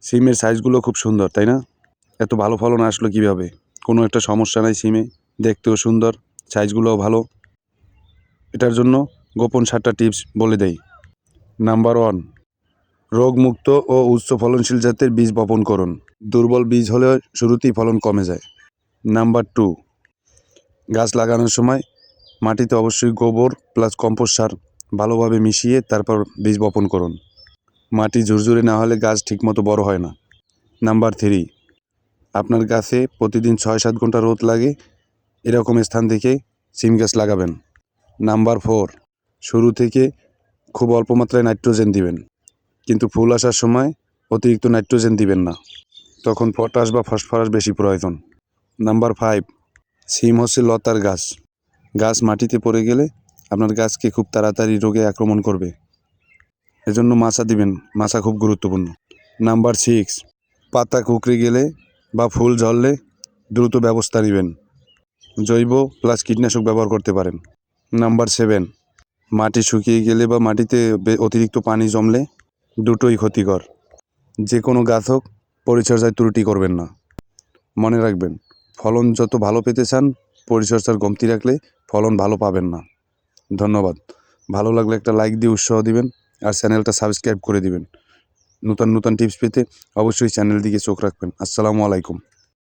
সিমের সাইজগুলো খুব সুন্দর, তাই না? এত ভালো ফলন আসলো কীভাবে? কোনো একটা সমস্যা নাই সিমে, দেখতেও সুন্দর, সাইজগুলোও ভালো। এটার জন্য গোপন 7টা টিপস বলে দেই। নাম্বার 1, রোগমুক্ত ও উচ্চ ফলনশীল জাতের বীজ বপন করুন। দুর্বল বীজ হলে শুরুতেই ফলন কমে যায়। নাম্বার 2, গাছ লাগানোর সময় মাটিতে অবশ্যই গোবর প্লাস কম্পোস্ট সার ভালোভাবে মিশিয়ে তারপর বীজ বপন করুন। মাটি ঝুরঝুরে না হলে গাছ ঠিকমতো বড় হয় না। নাম্বার 3, আপনার গাছে প্রতিদিন 6-7 ঘন্টা রোদ লাগে এরকম স্থান থেকে সিম গাছ লাগাবেন। নাম্বার 4, শুরু থেকে খুব অল্প মাত্রায় নাইট্রোজেন দিবেন, কিন্তু ফুল আসার সময় অতিরিক্ত নাইট্রোজেন দিবেন না, তখন পটাশ বা ফসফরাস বেশি প্রয়োজন। নাম্বার 5, সিম হচ্ছে লতার গাছ। গাছ মাটিতে পড়ে গেলে আপনার গাছকে খুব তাড়াতাড়ি রোগে আক্রমণ করবে, এজন্য মাচা দিবেন, মাচা খুব গুরুত্বপূর্ণ। নাম্বার 6, পাতা কুঁকড়ে গেলে বা ফুল ঝরলে দ্রুত ব্যবস্থা নেবেন, জৈব প্লাস কীটনাশক ব্যবহার করতে পারেন। নাম্বার 7, মাটি শুকিয়ে গেলে বা মাটিতে অতিরিক্ত পানি জমলে দুটোই ক্ষতিকর। যে কোনো গাছ হোক, পরিচর্যায় ত্রুটি করবেন না। মনে রাখবেন, ফলন যত ভালো পেতে চান পরিচর্যার কমতি রাখলে ফলন ভালো পাবেন না। ধন্যবাদ। ভালো লাগলে একটা লাইক দিয়ে উৎসাহ দিবেন আর চ্যানেলটা সাবস্ক্রাইব করে দিবেন। নতুন নতুন টিপস পেতে অবশ্যই চ্যানেল দিকে চোখ রাখবেন। আসসালামু আলাইকুম।